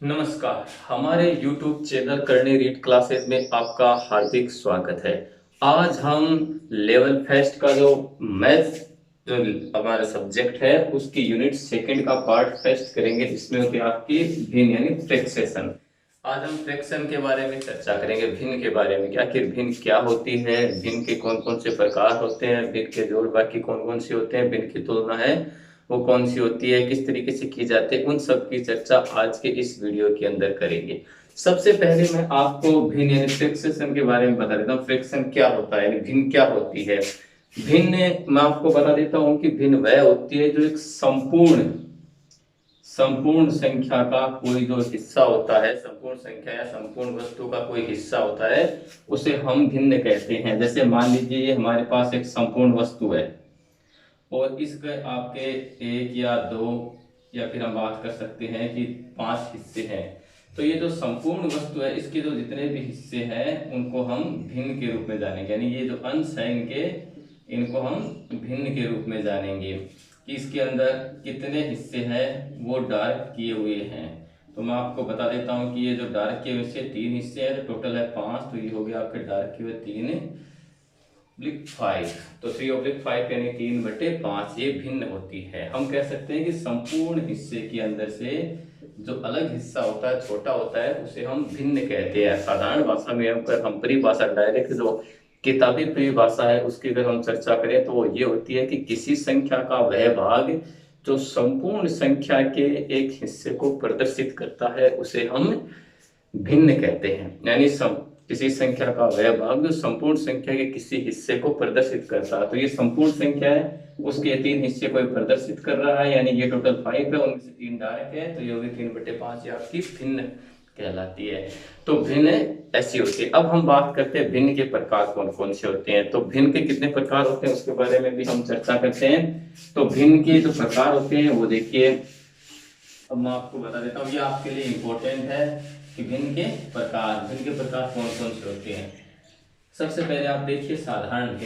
नमस्कार, हमारे YouTube channel करनी रीड क्लासेस में आपका हार्दिक स्वागत है। आज हम लेवल फर्स्ट का जो मैथ जो हमारा सब्जेक्ट है उसकी यूनिट सेकंड का पार्ट फर्स्ट करेंगे, जिसमें होती है आपकी भिन्न यानी फ्रैक्शन। आज हम फ्रैक्शन के बारे में चर्चा करेंगे, भिन्न के बारे में कि आखिर भिन्न क्या होती है, भिन्न के कौन कौन से प्रकार होते हैं, भिन्न के जोड़ बाकी कौन कौन से होते हैं, भिन्न की तुलना है वो कौन सी होती है, किस तरीके से की जाती है, उन सब की चर्चा आज के इस वीडियो के अंदर करेंगे। सबसे पहले मैं आपको भिन्न यानी फ्रैक्शन के बारे में बता देता हूँ। फ्रैक्शन क्या होता है यानी भिन्न क्या होती है। भिन्न मैं आपको बता देता हूँ कि भिन्न वह होती है जो एक संपूर्ण संपूर्ण संख्या का कोई जो हिस्सा होता है, संपूर्ण संख्या या संपूर्ण वस्तु का कोई हिस्सा होता है, उसे हम भिन्न कहते हैं। जैसे मान लीजिए ये हमारे पास एक संपूर्ण वस्तु है और इसके आपके एक या दो या फिर हम बात कर सकते हैं कि 5 हिस्से हैं। तो ये जो संपूर्ण वस्तु है इसके जो जितने भी हिस्से हैं उनको हम भिन्न के रूप में जानेंगे, यानी ये जो अंश है इनको हम भिन्न के रूप में जानेंगे कि इसके अंदर कितने हिस्से हैं वो डार्क किए हुए हैं। तो मैं आपको बता देता हूँ कि ये जो डार्क किए हुए 3 हिस्से हैं, तो टोटल है 5, तो ये हो गया आपके डार्क किए हुए 3/5। तो 3/5 यानी 3/5 ये भिन्न होती है। हम कह सकते हैं कि संपूर्ण हिस्से के अंदर से जो अलग हिस्सा होता है, छोटा होता है, उसे हम भिन्न कहते हैं। साधारण भाषा में हम परिभाषा डायरेक्ट जो किताबी परिभाषा है उसकी अगर हम चर्चा करें तो वो ये होती है कि किसी संख्या का वह भाग जो संपूर्ण संख्या के एक हिस्से को प्रदर्शित करता है उसे हम भिन्न कहते हैं। यानी किसी संख्या का वह भाग जो संपूर्ण संख्या के किसी हिस्से को प्रदर्शित करता है। तो ये संपूर्ण संख्या है, उसके 3 हिस्से को प्रदर्शित कर रहा है, यानी ये टोटल 5 है, उनमें से 3 डार्क है, तो ये होगी 3/5 आपकी भिन्न कहलाती है। तो भिन्न ऐसी होती है। अब हम बात करते हैं भिन्न के प्रकार कौन कौन से होते हैं। तो भिन्न के कितने प्रकार होते हैं उसके बारे में भी हम चर्चा करते हैं। तो भिन्न के जो प्रकार होते हैं वो देखिए, अब मैं आपको बता देता हूँ, ये आपके लिए इंपॉर्टेंट है कि भिन्न के प्रकार कौन कौन से होते हैं। सबसे पहले आप देखिए साधारण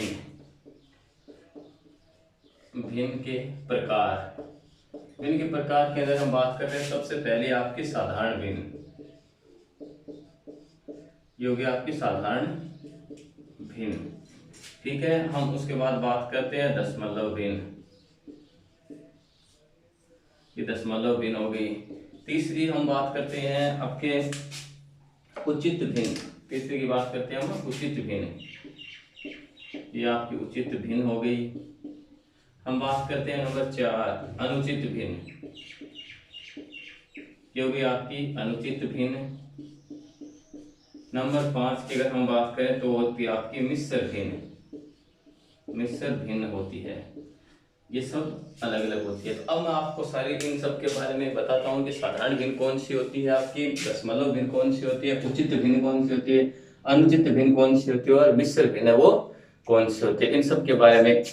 भिन्न के प्रकार। भिन्न के प्रकार के अंदर हम बात कर रहे हैं, सबसे पहले आपकी साधारण भिन्न, ये हो गया आपकी साधारण भिन्न। ठीक है, हम उसके बाद बात करते हैं दशमलव भिन्न, ये दशमलव भिन्न हो गई। तीसरी हम बात करते हैं आपके उचित भिन्न, तीसरी की बात करते हैं हम उचित भिन्न, ये आपकी उचित भिन्न हो गई। हम बात करते हैं नंबर 4 अनुचित भिन्न, ये हो गई आपकी अनुचित भिन्न। नंबर 5 की अगर हम बात करें तो होती है आपकी मिश्र भिन्न, मिश्र भिन्न होती है। ये सब अलग अलग होती है। तो अब मैं आपको सारी इन सब के बारे में बताता हूँ कि साधारण भिन्न कौन सी होती है, आपकी दशमलव भिन्न कौन सी होती है, उचित भिन्न कौन सी होती है, अनुचित भिन्न कौन सी होती है और मिश्र भिन्न है वो कौन सी होती है। इन सब के बारे में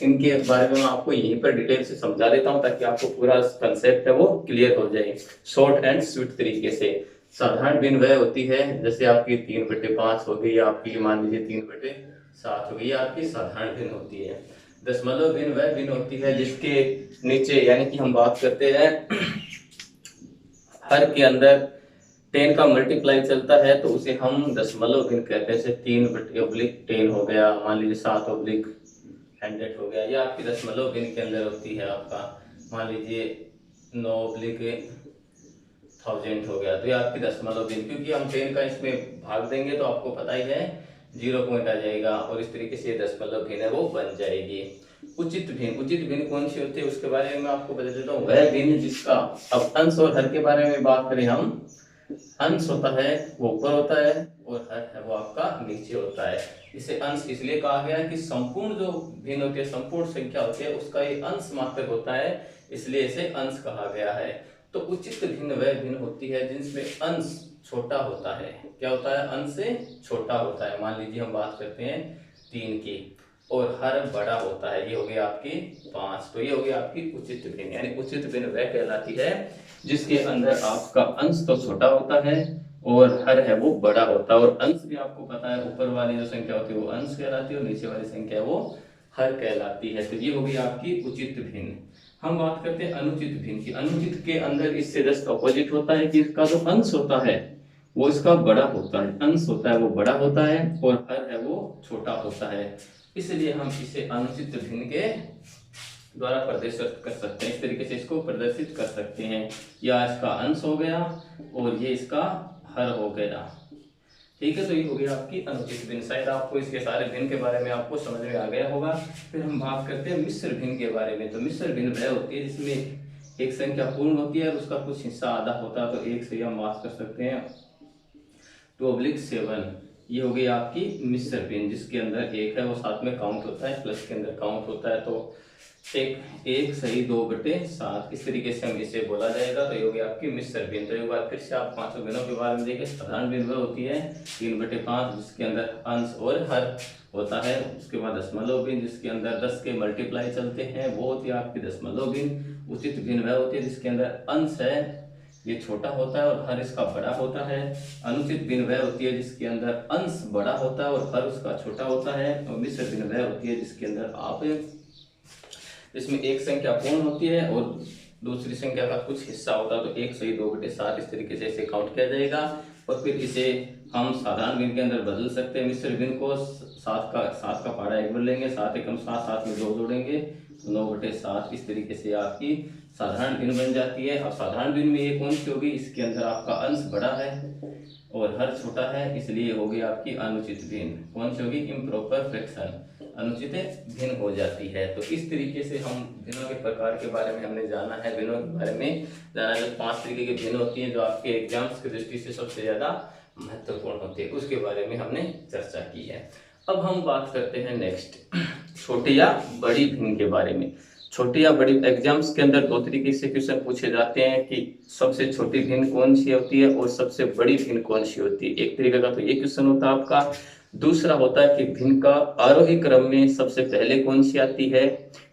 मैं आपको यहीं पर डिटेल से समझा देता हूँ ताकि आपको पूरा कंसेप्ट है वो क्लियर हो जाए शॉर्ट एंड स्वीट तरीके से। साधारण भिन्न वह होती है जैसे आपकी 3/5 हो गई, आपकी मान लीजिए 3/7 हो गई, आपकी साधारण भिन्न होती है। दशमलव भिन्न वह भिन्न होती है जिसके नीचे यानी कि हम बात करते हैं हर के अंदर 10 का मल्टीप्लाई चलता है तो उसे हम दशमलव भिन्न कहते हैं। जैसे 3/10 हो गया, मान लीजिए 7/100 हो गया, यह आपकी दशमलव भिन्न के अंदर होती है। आपका मान लीजिए 9/1000 हो गया, तो ये आपकी दशमलव भिन्न, क्योंकि हम 10 का इसमें भाग देंगे तो आपको पता ही है 0 पॉइंट आ जाएगा और इस तरीके से दशमलव भिन्न है वो बन जाएगी। उचित भिन्न कौन सी होती है उसके बारे में मैं आपको बता देता हूँ। वह भिन्न जिसका, अब अंश और हर के बारे में बात करें हम, अंश होता है वो ऊपर होता है और हर है वो आपका नीचे होता है। इसे अंश इसलिए कहा गया है कि संपूर्ण जो भिन्न होती है, संपूर्ण संख्या होती है, उसका ये अंश मात्र होता है, इसलिए इसे अंश कहा गया है। तो उचित भिन्न वह भिन्न होती है जिसमें अंश छोटा होता है। क्या होता है? अंश से छोटा होता है। मान लीजिए हम बात करते हैं 3 की, और हर बड़ा होता है, ये हो गई आपकी 5, तो ये हो गई आपकी उचित भिन्न। यानी उचित भिन्न वह कहलाती है जिसके अंदर आपका अंश तो छोटा होता है और हर है वो बड़ा होता है। और अंश भी आपको पता है, ऊपर वाली जो संख्या होती है वो अंश कहलाती है और नीचे वाली संख्या वो हर कहलाती है। तो ये हो गई आपकी उचित भिन्न। हम बात करते हैं अनुचित भिन्न की। अनुचित के अंदर इससे जस्ट अपोजिट होता है कि इसका जो अंश होता है वो इसका बड़ा होता है, अंश होता है वो बड़ा होता है और हर है वो छोटा होता है। इसलिए हम इसे अनुचित भिन्न के द्वारा प्रदर्शित कर सकते हैं। इस तरीके से इसको प्रदर्शित कर सकते हैं, या इसका अंश हो गया और ये इसका हर हो गया। ठीक है, तो ये हो गया आपकी अनुचित भिन्न। शायद आपको इसके सारे भिन्न के बारे में आपको समझ में आ गया होगा। फिर हम बात करते हैं मिश्र भिन्न के बारे में। तो मिश्र भिन्न वह होती है जिसमें एक संख्या पूर्ण होती है और उसका कुछ हिस्सा आधा होता है। तो एक से हम बात कर सकते हैं 2/7। ये हो गई आपकी मिश्र भिन्न, जिसके अंदर एक है वो साथ में काउंट होता है, प्लस के अंदर काउंट होता है। तो एक सही 2/7 इस तरीके से हम इसे बोला जाएगा। तो ये हो गया आपकी मिश्र भिन्न। तो एक बार फिर से आप पांचों भिन्नों के बारे में देखिए। साधारण भिन्न वह होती है 3/5 जिसके अंदर अंश और हर होता है। उसके बाद दशमलव भिन्न जिसके अंदर 10 के मल्टीप्लाई चलते हैं, वो होती है आपकी दशमलव भिन्न। उचित भिन्न वह होती है जिसके अंदर अंश है ये छोटा होता है और हर इसका बड़ा होता है। अनुचित भिन्न वह होती है जिसके अंदर अंश बड़ा होता है और हर उसका छोटा होता है। और मिश्र भिन्न वह होती है जिसके अंदर आप इसमें एक संख्या पूर्ण होती है और दूसरी संख्या का कुछ हिस्सा होता है। तो 1 सही 2/7 इस तरीके से इसे काउंट किया जाएगा। और फिर इसे हम साधारण भिन्न के अंदर बदल सकते हैं। मिश्र भिन्न को 7 का पारा 1 लेंगे, 7 एकम 7, 7 में 2 जोड़ेंगे, 9/7 इस तरीके से आपकी साधारण भिन्न बन जाती है। अब साधारण भिन्न में ये कौन सी होगी, इसके अंदर आपका अंश बड़ा है और हर छोटा है, इसलिए होगी आपकी अनुचित भिन्न। कौन सी होगी, इम्प्रॉपर फ्रैक्शन, अनुचित भिन्न हो जाती है। तो इस तरीके से हम भिन्नों के प्रकार के बारे में हमने जाना है। भिन्नों के बारे में जाना है। 5 तरीके के भिन्न होती हैं जो आपके एग्जाम्स की दृष्टि से सबसे ज्यादा महत्वपूर्ण होती है, उसके बारे में हमने चर्चा की है। अब हम बात करते हैं नेक्स्ट छोटी या बड़ी भिन्न के बारे में। छोटी या बड़ी, एग्जाम्स के अंदर 2 तरीके से क्वेश्चन पूछे जाते हैं कि सबसे छोटी भिन्न कौन सी होती है और सबसे बड़ी भिन्न कौन सी होती है। एक तरीके का तो ये क्वेश्चन होता है आपका। दूसरा होता है कि भिन्न का आरोही क्रम में सबसे पहले कौन सी आती है,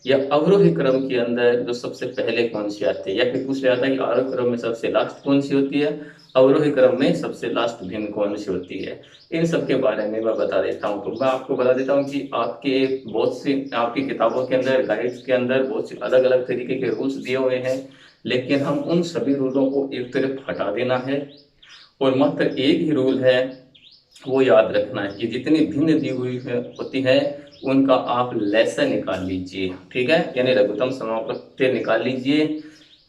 या अवरोही क्रम के अंदर जो सबसे पहले कौन सी आती है। या फिर पूछ जाता है कि आरोही क्रम में सबसे लास्ट कौन सी होती है, अवरोही क्रम में सबसे लास्ट भिन्न कौन सी होती है। इन सब के बारे में मैं बता देता हूँ। तो मैं आपको बता देता हूँ कि आपके बहुत सी आपकी किताबों के अंदर, गाइड्स के अंदर बहुत से अलग अलग तरीके के रूल्स दिए हुए हैं, लेकिन हम उन सभी रूलों को एक तरफ हटा देना है और मात्र एक ही रूल है वो याद रखना है कि जितनी भिन्न दी हुई होती है उनका आप लैसा निकाल लीजिए। ठीक है, यानी लघुत्तम समापत्ति निकाल लीजिए।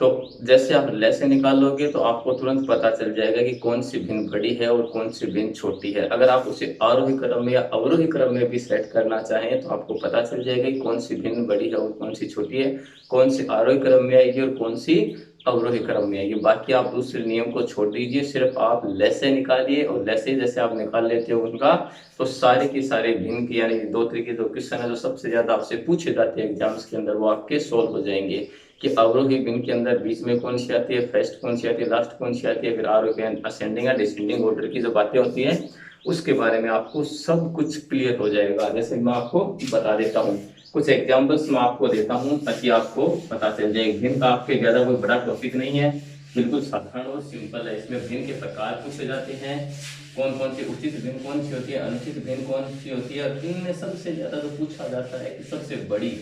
तो जैसे आप लैसे निकाल लोगे तो आपको तुरंत पता चल जाएगा कि कौन सी भिन्न बड़ी है और कौन सी भिन्न छोटी है। अगर आप उसे आरोही क्रम में या अवरोही क्रम में भी सेट करना चाहें तो आपको पता चल जाएगा कि कौन सी भिन्न बड़ी है और कौन सी छोटी है, कौन सी आरोही क्रम में आएगी और कौन सी अवरोही क्रम में आएगी। बाकी आप दूसरे नियम को छोड़ दीजिए, सिर्फ आप लैसे निकालिए और लैसे जैसे आप निकाल लेते हो उनका, तो सारे के सारे भिन्न की यानी 2 तरीके जो क्वेश्चन है जो सबसे ज्यादा आपसे पूछे जाते हैं एग्जाम्स के अंदर, वो आपके सोल्व हो जाएंगे। कि अवरोही भिन्न के अंदर बीच में कौन सी आती है, फर्स्ट कौन सी आती है, लास्ट कौन सी आती है, फिर आरोही असेंडिंग या डिसेंडिंग ऑर्डर की जो बातें होती हैं उसके बारे में आपको सब कुछ क्लियर हो जाएगा। जैसे मैं आपको बता देता हूँ, कुछ एग्जांपल्स मैं आपको देता हूँ ताकि आपको पता चल जाए। भिन्न का आपके ज्यादा कोई बड़ा टॉपिक नहीं है, बिल्कुल साधारण और सिंपल है। इसमें भिन्न के प्रकार पूछे जाते हैं, कौन कौन सी उचित भिन्न कौन सी होती है, अनुचित भिन्न कौन सी होती है, और भिन्न में सबसे ज्यादा जो पूछा जाता है कि सबसे बड़ी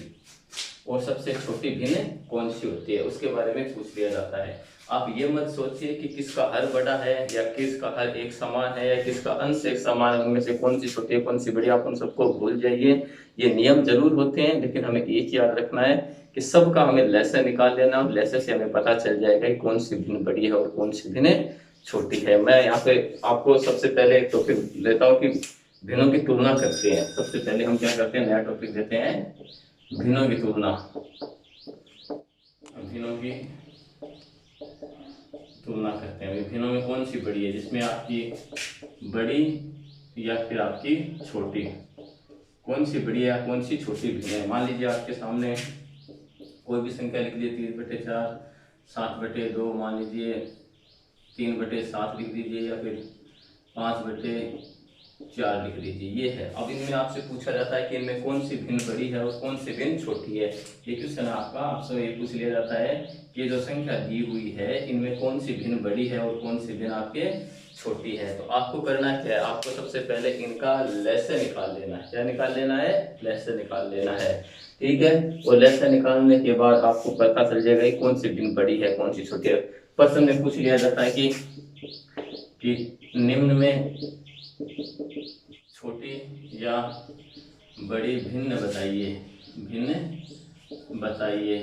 और सबसे छोटी भिन्न कौन सी होती है, उसके बारे में पूछ लिया जाता है। आप ये मत सोचिए कि किसका हर बड़ा है या किसका हर एक समान है या किसका अंश एक समान है, उनमें से कौन सी छोटी है कौन सी बड़ी, आप उन सबको भूल जाइए। ये नियम जरूर होते हैं लेकिन हमें एक याद रखना है कि सबका हमें लैसे निकाल लेना और लैसे से हमें पता चल जाएगा कि कौन सी भिन्न बड़ी है और कौन सी भिन्न छोटी है। मैं यहाँ पे आपको सबसे पहले एक टॉपिक लेता हूँ कि भिन्नों की तुलना करते हैं। सबसे पहले हम क्या करते हैं, नया टॉपिक देते हैं, भिन्नों की तुलना। भिन्नों की तुलना करते हैं, भिन्नों में कौन सी बड़ी है, जिसमें आपकी बड़ी या फिर आपकी छोटी, कौन सी बड़ी है या कौन सी छोटी भिन्न है। मान लीजिए आपके सामने कोई भी संख्या लिख दीजिए, 3/4, 7/2, मान लीजिए 3/7 लिख दीजिए, या फिर 5/3 4 लिख लीजिए, ये है। अब इनमें आपसे पूछा जाता है कि इनमें कौन सी भिन्न बड़ी है और कौन सी भिन्न छोटी है। ये क्वेश्चन आपका आपसे ये पूछ लिया जाता है कि जो संख्या दी हुई है इनमें कौन सी भिन्न बड़ी है और कौन सी भिन्न आपके छोटी है। तो आपको करना क्या है, आपको सबसे पहले इनका लसाअ निकाल लेना है। क्या निकाल लेना है, लसाअ निकाल लेना है, ठीक है। और लसाअ निकालने के बाद आपको पता चल जाएगा कि कौन सी भिन्न बड़ी है कौन सी छोटी है। प्रश्न में पूछ लिया जाता है कि निम्न में छोटी या बड़ी भिन्न बताइए, भिन्न बताइए।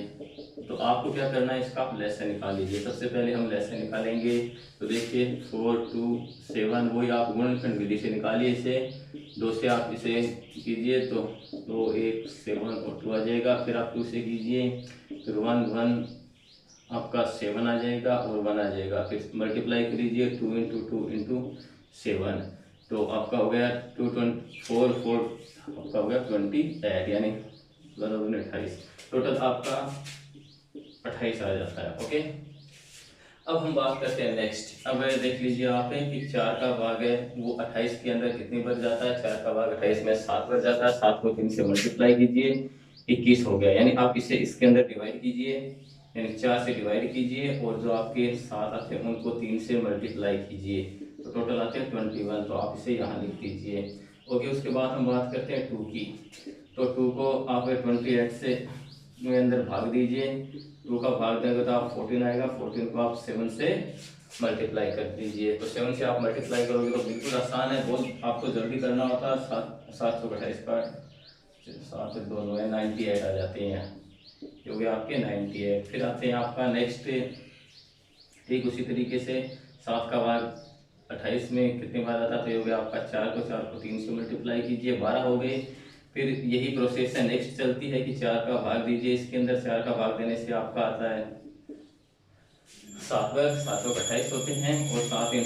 तो आपको क्या करना है, इसका आप लसाअ निकाल लीजिए। सबसे पहले हम लसाअ निकालेंगे। तो देखिए 4 2 7, वही आप गुणनखंड विधि से निकालिए इसे। 2 से आप इसे कीजिए तो 2 1 7 और 2 आ जाएगा। फिर आप 2 से कीजिए, फिर 1 1 आपका 7 आ जाएगा और 1 आ जाएगा। फिर मल्टीप्लाई कीजिए 2 × 2 × 7, तो आपका हो गया 2 4 4 आपका हो गया 28, यानी 28। टोटल आपका 28 आ जाता है। ओके, अब हम बात करते हैं नेक्स्ट। अब देख लीजिए आप कि 4 का भाग है वो 28 के अंदर कितनी बार जाता है। 4 का भाग 28 में 7 बार जाता है। 7 को 3 से मल्टीप्लाई कीजिए, 21 हो गया। यानी आप इसे इसके अंदर डिवाइड कीजिए, यानी 4 से डिवाइड कीजिए और जो आपके 7 आते हैं उनको 3 से मल्टीप्लाई कीजिए, तो टोटल आते हैं 21। तो आप इसे यहाँ लिख दीजिए। ओके, उसके बाद हम बात करते हैं 2 की। तो 2 को आप 28 से अंदर भाग दीजिए। 2 का भाग देंगे तो आप 14 आएगा। 14 को आप 7 से मल्टीप्लाई कर दीजिए। तो 7 से आप मल्टीप्लाई करोगे तो बिल्कुल आसान है, बहुत आपको जल्दी करना होता है। 7 को 28 का 7 2 9 98 आ जाते हैं, जो कि आपके 98। फिर आते हैं आपका नेक्स्ट, ठीक उसी तरीके से 7 का भाग 28 में कितनी बार आता है, तो ये हो गया आपका 4 को 3 से मल्टीप्लाई कीजिए, 12 हो गए। फिर यही प्रोसेस है नेक्स्ट चलती है कि 4 का भाग दीजिए इसके अंदर। 4 का भाग देने से आपका आता है 7 बार, 7 को 28 होते हैं और 7 ×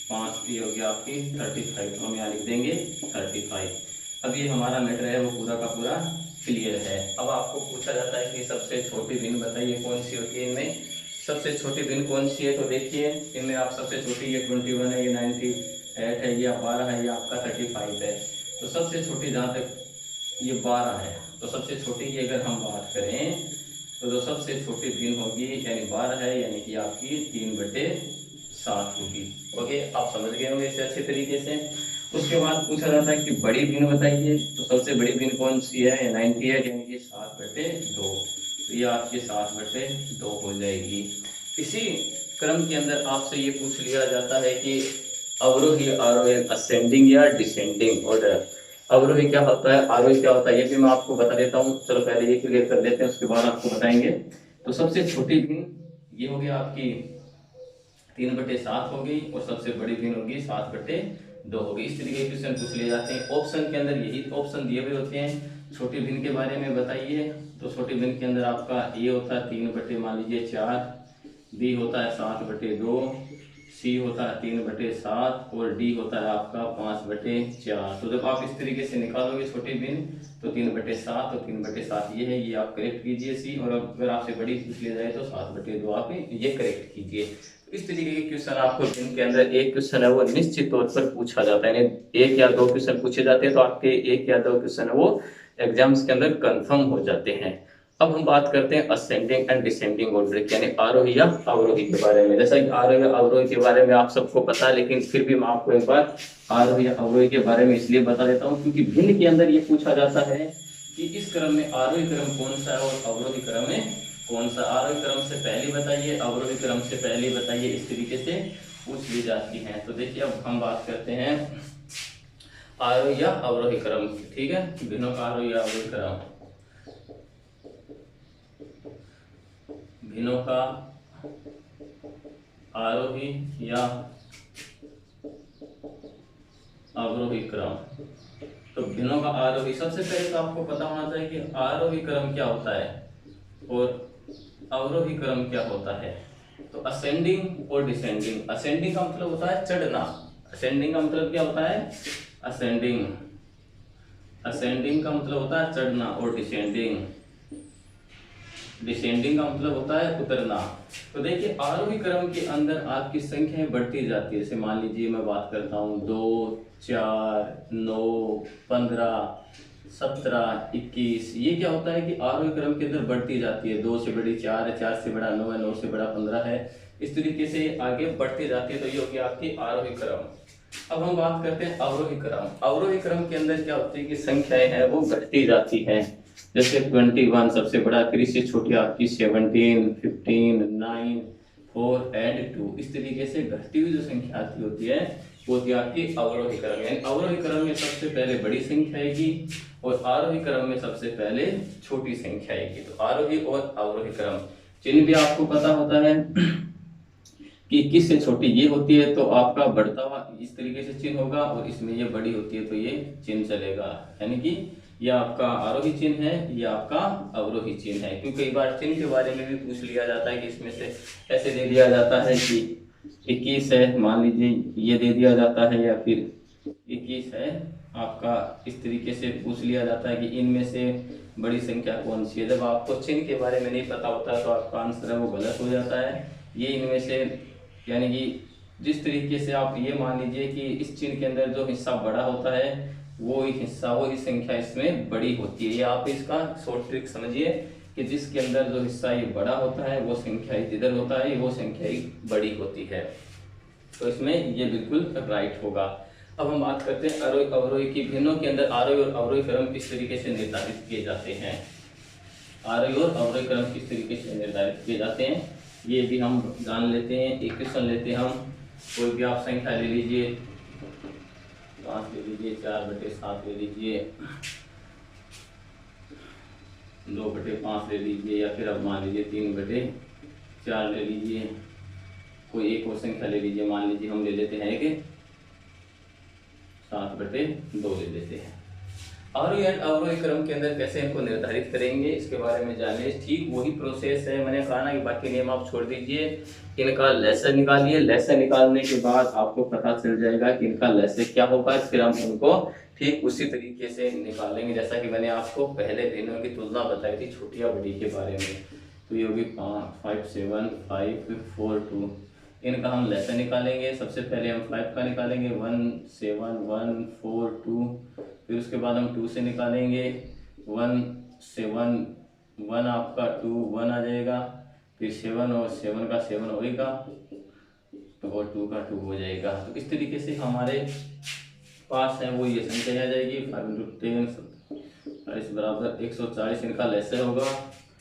5 ये हो गया आपकी 35। तो हम यहाँ लिख देंगे 35। अब ये हमारा मैटर है वो पूरा का पूरा क्लियर है। अब आपको पूछा जाता है कि सबसे छोटी भिन्न बताइए कौन सी होती है। इनमें सबसे छोटी भिन्न कौन सी है, तो देखिए इनमें आप सबसे छोटी ये 21 है, ये 98 है, ये 12 है, ये आपका 35 है। तो सबसे छोटी जहाँ तक ये 12 है, तो सबसे छोटी की अगर हम बात करें तो जो सबसे छोटी भिन्न होगी यानी 12 है, यानी कि आपकी 3/7 होगी। ओके, आप समझ गए होंगे इसे अच्छे तरीके से। उसके बाद पूछा जाता है कि बड़ी भिन्न बताइए। तो सबसे बड़ी भिन्न कौन सी है, 98, यानी कि 7/2। तो ये आपके 7/2 हो जाएगी। इसी क्रम के अंदर आपसे ये पूछ लिया जाता है कि अवरोही आरोही असेंडिंग या डिसेंडिंग ऑर्डर। अवरोही क्या होता है, आरोही क्या होता है, ये भी मैं आपको बता देता हूँ। चलो पहले ये क्लियर कर लेते हैं, उसके बाद आपको बताएंगे। तो सबसे छोटी भिन्न ये हो गया आपकी 3/7 हो गई और सबसे बड़ी भिन्न होगी 7/2 हो गई। इस तरीके के क्वेश्चन पूछ लिए जाते हैं। ऑप्शन के अंदर यही ऑप्शन दिए हुए होते हैं। छोटी भिन्न के बारे में बताइए, तो छोटी भिन्न के अंदर आपका ए होता है 3 मान लीजिए 4, बी होता है 7/2, सी होता है 3/7 और डी होता है आपका 5/4। तो जब आप इस तरीके से निकालोगे छोटी भिन्न तो 3/7 और 3/7 ये है, ये आप करेक्ट कीजिए सी। और अगर आपसे बड़ी पूछ लिया जाए तो 7/2 आप ये करेक्ट कीजिए। इस तरीके के क्वेश्चन आपको जिनके अंदर एक क्वेश्चन है वो निश्चित तौर पर पूछा जाता है, यानी 1 या 2 क्वेश्चन पूछे जाते हैं तो आपके 1 या 2 क्वेश्चन है वो एग्जाम्स के अंदर कंफर्म हो जाते हैं। अब हम बात करते हैं असेंडिंग एंड डिसेंडिंग ऑर्डर, यानी आरोही या अवरोही के बारे में। जैसा कि आरोही या अवरोही के बारे में आप सबको पता है, लेकिन फिर भी मैं आपको एक बार आरोही या अवरोही के बारे में इसलिए बता देता हूँ क्योंकि भिन्न के अंदर ये पूछा जाता है कि इस क्रम में आरोही क्रम कौन सा है और अवरोही क्रम में कौन सा। आरोही क्रम से पहले बताइए, अवरोही क्रम से पहले बताइए, इस तरीके से पूछ ली जाती है। तो देखिए अब हम बात करते हैं आरोही या अवरोही क्रम, ठीक है, भिन्नों का आरोही या अवरोही क्रम। भिन्नों का आरोही या अवरोही क्रम। तो भिन्नों का आरोही, सबसे पहले तो आपको पता होना चाहिए कि आरोही क्रम क्या होता है और अवरोही क्रम क्या होता है। तो असेंडिंग और डिसेंडिंग। असेंडिंग का मतलब होता है चढ़ना। असेंडिंग का मतलब क्या होता है, असेंडिंग। असेंडिंग का मतलब होता है चढ़ना और डिसेंडिंग, डिसेंडिंग का मतलब होता है उतरना। तो देखिए आरोही क्रम के अंदर आपकी संख्याएं बढ़ती जाती है। जैसे मान लीजिए मैं बात करता हूँ 2, 4, 9, 15, 17, 21। ये क्या होता है कि आरोही क्रम के अंदर बढ़ती जाती है। 2 से बड़ी 4 है, 4 से बड़ा 9 है, 9 से बड़ा 15 है। इस तरीके से आगे बढ़ती जाती है। तो ये होगी आपकी आरोही क्रम। अब हम बात करते हैं अवरोही क्रम। अवरोही क्रम के अंदर क्या होती है कि संख्याएं हैं वो घटती जाती हैं। जैसे 21 सबसे बड़ा, फिर इससे छोटी आपकी 17, 15, 9, 4 एंड 2। इस तरीके से घटती हुई जो संख्या आती होती है वो होती है आपकी अवरोही क्रम। यानी अवरोही क्रम में सबसे पहले बड़ी संख्या आएगी और आरोही क्रम में सबसे पहले छोटी संख्या आएगी। तो आरोही और अवरोही क्रम चिन्ह भी आपको पता होता है कि 21 से छोटी ये होती है तो आपका बढ़ता हुआ इस तरीके से चिन्ह होगा, और इसमें ये बड़ी होती है तो ये चिन्ह चलेगा। यानी कि ये आपका आरोही चिन्ह है, ये आपका अवरोही चिन्ह है। क्योंकि कई बार चिन्ह के बारे में भी पूछ लिया जाता है कि इसमें से ऐसे दे दिया जाता है कि 21 है, मान लीजिए ये दे दिया जाता है, या फिर 21 है आपका, इस तरीके से पूछ लिया जाता है कि इनमें से बड़ी संख्या कौन सी है। जब आपको चिन्ह के बारे में नहीं पता होता तो आपका आंसर है वो गलत हो जाता है। ये इनमें से, यानी कि जिस तरीके से आप ये मान लीजिए कि इस चिन्ह के अंदर जो हिस्सा बड़ा होता है वो ही हिस्सा, वो ही संख्या इसमें बड़ी होती है। ये आप इसका शॉर्ट ट्रिक समझिए कि जिसके अंदर जो हिस्सा ये बड़ा होता है वो संख्या जिधर होता है वो संख्या ही बड़ी होती है। तो इसमें ये बिल्कुल राइट होगा। अब हम बात करते हैं आरोही अवरोही की। भिन्नों के अंदर आरोही और अवरोही क्रम किस तरीके से निर्धारित किए जाते हैं। आरोही और अवरोही क्रम किस तरीके से निर्धारित किए जाते हैं ये भी हम जान लेते हैं। एक क्वेश्चन लेते हैं हम, कोई भी आप संख्या ले लीजिए, 5 ले लीजिए, 4/7 ले लीजिए, 2/5 ले लीजिए, या फिर अब मान लीजिए 3/4 ले लीजिए। कोई एक और संख्या ले लीजिए, मान लीजिए हम ले लेते हैं कि 7/2 ले लेते हैं। आरोही एंड अवरोही क्रम के अंदर कैसे इनको निर्धारित करेंगे इसके बारे में जानिए। ठीक वही प्रोसेस है, मैंने कहा ना कि बाकी नियम आप छोड़ दीजिए, इनका लहसा निकालिए। लहसा निकालने के बाद आपको पता चल जाएगा कि इनका लहसा क्या होगा, फिर हम उनको ठीक उसी तरीके से निकालेंगे जैसा कि मैंने आपको पहले भिन्नों की तुलना बताई थी छोटी या बड़ी के बारे में। तो ये होगी 5, 7, 5, 4, 2। इनका हम लहसा निकालेंगे। सबसे पहले हम 5 का निकालेंगे, 1, 7, 1, 4, 2। फिर उसके बाद हम 2 से निकालेंगे, 1, 7, 1 आपका 2, 1 आ जाएगा। फिर 7 और 7 का 7 होएगा, तो और 2 का 2 हो जाएगा। तो इस तरीके से हमारे पास है वो ये संख्या आ जाएगी। 5 × 10 40 बराबर 140 इनका लहसा होगा।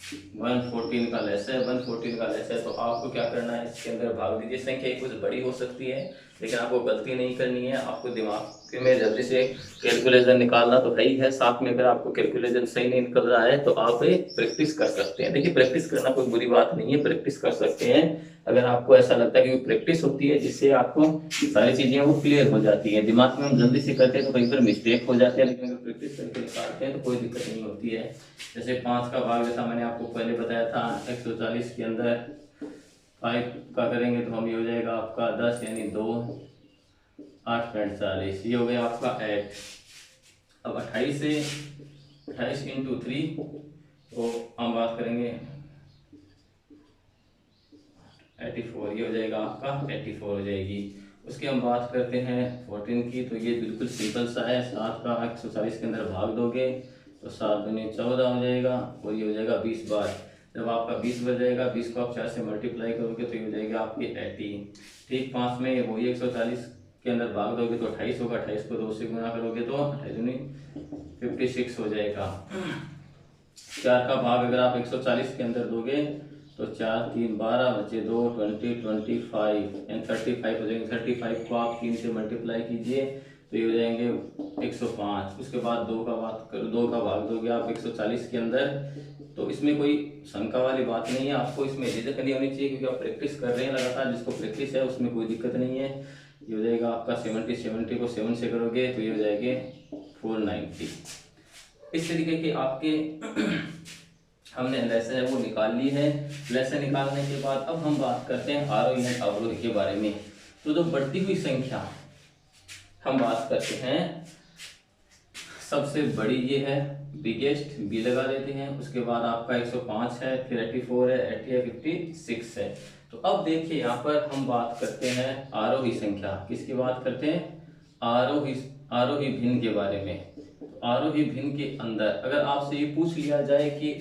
114 का लहसा है, 114 का लहसा है। तो आपको क्या करना है, इसके अंदर भाग दीजिए। संख्या कुछ बड़ी हो सकती है लेकिन आपको गलती नहीं करनी है। आपको दिमाग में जल्दी से कैलकुलेशन निकालना तो है ही है, साथ में अगर आपको कैलकुलेशन सही नहीं निकल रहा है तो आप प्रैक्टिस कर सकते हैं। देखिए प्रैक्टिस करना कोई बुरी बात नहीं है, प्रैक्टिस कर सकते हैं अगर आपको ऐसा लगता है कि प्रैक्टिस होती है जिससे आपको सारी चीजें वो क्लियर हो जाती है। दिमाग में हम जल्दी से करते हैं तो कई बार मिस्टेक हो जाते हैं, लेकिन अगर प्रैक्टिस करके निकालते हैं तो कोई दिक्कत नहीं होती है। जैसे 5 का भाग जैसा मैंने आपको पहले बताया था, 140 के अंदर 5 का करेंगे तो हम ये हो जाएगा आपका 10, यानी 2, 8.40। ये हो गया आपका 8। अब 28 से 28 × 3 तो हम बात करेंगे 84। ये हो जाएगा आपका 84 हो जाएगी। उसकी हम बात करते हैं 14 की, तो ये बिल्कुल सिंपल सा है। 7 का 140 के अंदर भाग दोगे तो 7 दूनी 14 हो जाएगा, और ये हो जाएगा 20 बार। जब आपका 20 बच जाएगा, 20 को आप 4 से मल्टीप्लाई करोगे तो ये हो जाएगा आपकी 80। ठीक 5 में वही 140 के अंदर भाग दोगे तो 28 होगा। 28 को 2 से गुना करोगे तो 28 दूनी 56 हो जाएगा। 4 का भाग अगर आप 140 के अंदर दोगे तो 4, 3, 12 बचे 2, 20, 25 एंड 35 हो जाएंगे। 35 को आप 3 से मल्टीप्लाई कीजिए तो ये हो जाएंगे 105। उसके बाद 2 का भाग दोगे आप 140 के अंदर, तो इसमें कोई शंका वाली बात नहीं है, आपको इसमें झिझक नहीं होनी चाहिए क्योंकि आप प्रैक्टिस कर रहे हैं लगातार। जिसको प्रैक्टिस है उसमें कोई दिक्कत नहीं है। ये हो जाएगा आपका 70 को 7 से करोगे तो ये हो जाएंगे 490। इस तरीके के आपके हमने लहसा है वो निकाल ली है। लहसा निकालने के बाद अब हम बात करते हैं आरोही एंड अवरोही के बारे में। तो जो बढ़ती हुई संख्या हम बात करते हैं सबसे बड़ी ये है, बिगेस्ट बी लगा देते हैं। उसके बाद आपका 105 है, फिर 84 है, 80 है, 56 है। तो अब देखिए यहाँ पर हम बात करते हैं आरोही संख्या। किसकी बात करते हैं? आरोही आरोही भिन्न के बारे में। तो आरोही भिन्न के अंदर अगर आपसे ये पूछ लिया जाए कि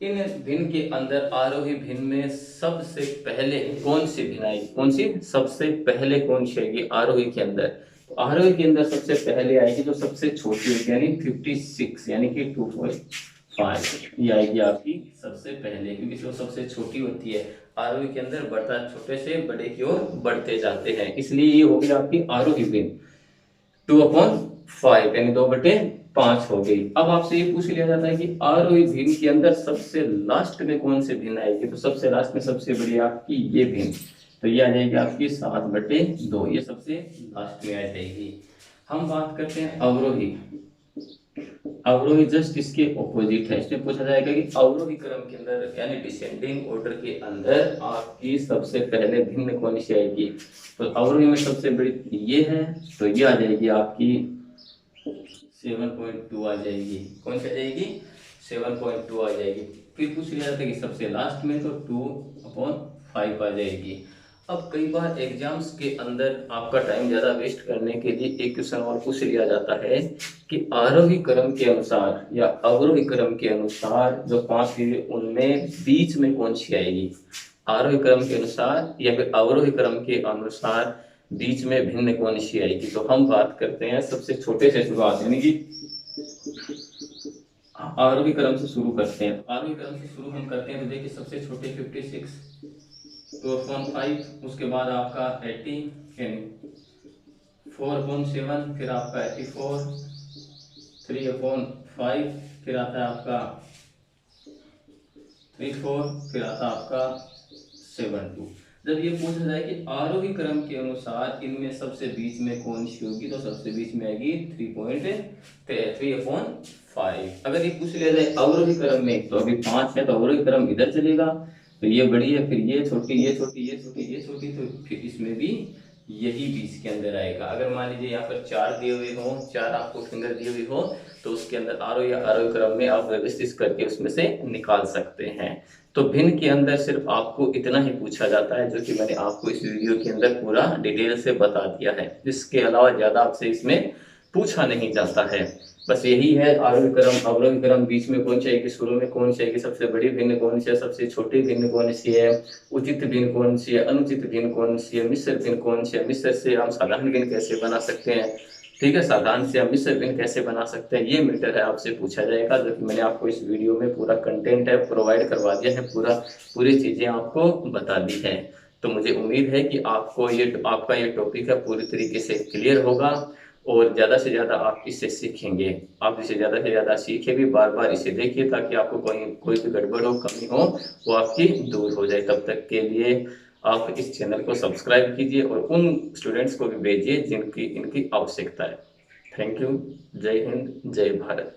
इन भिन्न के अंदर आरोही भिन्न में सबसे पहले कौन सी भिन्न आएगी, कौन सी सबसे पहले कौन सी आएगी आरोही के अंदर? तो आरोही के अंदर सबसे पहले आएगी जो सबसे छोटी होगी, यानी 56, यानी कि 2.5 ये आएगी आपकी सबसे पहले, क्योंकि जो सबसे छोटी होती है आरोही के अंदर बढ़ता छोटे से बड़े की ओर बढ़ते जाते हैं, इसलिए ये होगी आपकी आरोही भिन्न 2/5 यानी 2/5 हो गई। अब आपसे ये पूछ लिया जाता है कि आरोही भिन्न के अंदर सबसे लास्ट में कौन से भिन्न आएगी? तो सबसे लास्ट में सबसे बड़ी आपकी ये भिन्न, तो ये आ जाएगी आपकी 7/2, ये सबसे लास्ट में आ जाएगी। हम बात करते हैं अवरोही। अवरोही जस्ट इसके ऑपोजिट है। इसमें पूछा जाएगा कि अवरोही क्रम के अंदर यानी डिसेंडिंग ऑर्डर के अंदर आपकी सबसे पहले भिन्न कौन सी आएगी? तो अवरोही में सबसे बड़ी ये है, तो ये आ जाएगी आपकी 7.2 आ जाएगी। कौन सी आ जाएगी? 7.2 आ जाएगी। फिर पूछ लिया जाता है कि सबसे लास्ट में, तो 2/5 आ जाएगी। अब कई बार एग्जाम्स के अंदर आपका टाइम ज़्यादा वेस्ट करने के लिए एक क्वेश्चन और पूछ लिया जाता है कि आरोही क्रम के अनुसार या अवरोही क्रम के अनुसार जो 5 चीजें उनमें बीच में कौन सी आएगी? आरोही क्रम के अनुसार या फिर अवरोही क्रम के अनुसार बीच में भिन्न कौन सी आएगी? तो हम बात करते हैं सबसे छोटे से शुरुआत, यानी कि आरोही क्रम से शुरू करते हैं। आरोही क्रम से शुरू हम करते हैं तो देखिए सबसे छोटे 56, 2/5, उसके बाद आपका 80 यानी 4/7, फिर आपका 84, 3/5, फिर आता है आपका 34, फिर आता है आपका 72। जब ये पूछा जाए कि आरोही क्रम के अनुसार इनमें सबसे बीच में कौन सी होगी, तो सबसे बीच में आएगी 3/5। अगर ये पूछ लिया जाए अवरोही क्रम में, तो अभी 5 है तो अवरोही क्रम इधर चलेगा, तो ये बड़ी है, फिर ये छोटी, ये छोटी, ये छोटी, ये छोटी, तो फिर इसमें भी यही बीच के अंदर आएगा। अगर मान लीजिए यहाँ पर 4 दिए हुए हो, 4 आपको फिंगर दिए हुए हो, तो उसके अंदर आरोही या आरोही क्रम में आप व्यवस्थित करके उसमें से निकाल सकते हैं। तो भिन्न के अंदर सिर्फ आपको इतना ही पूछा जाता है, जो कि मैंने आपको इस वीडियो के अंदर पूरा डिटेल से बता दिया है। इसके अलावा ज्यादा आपसे इसमें पूछा नहीं जाता है। बस यही है, आरोही क्रम अवरोही क्रम बीच में कौन सी आएगी, शुरू में कौन सी आएगी, सबसे बड़ी भिन्न कौन सी है, सबसे छोटी भिन्न कौन सी है, उचित भिन्न कौन सी है, अनुचित भिन्न कौन सी है, मिश्र भिन्न कौन सी है, मिश्र से हम साधारण भिन्न कैसे बना सकते हैं, ठीक है, साधारण से हम मिश्र भिन्न कैसे बना सकते हैं, ये मैटर है आपसे पूछा जाएगा, जो कि मैंने आपको इस वीडियो में पूरा कंटेंट है प्रोवाइड करवा दिया है, पूरी चीजें आपको बता दी है। तो मुझे उम्मीद है कि आपको आपका ये टॉपिक है पूरी तरीके से क्लियर होगा और ज़्यादा से ज़्यादा आप इससे सीखेंगे। आप इसे ज़्यादा से ज़्यादा सीखे भी, बार बार इसे देखिए, ताकि आपको कोई भी गड़बड़ हो, कमी हो, वो आपकी दूर हो जाए। तब तक के लिए आप इस चैनल को सब्सक्राइब कीजिए और उन स्टूडेंट्स को भी भेजिए जिनकी इनकी आवश्यकता है। Thank you. जय हिंद, जय भारत।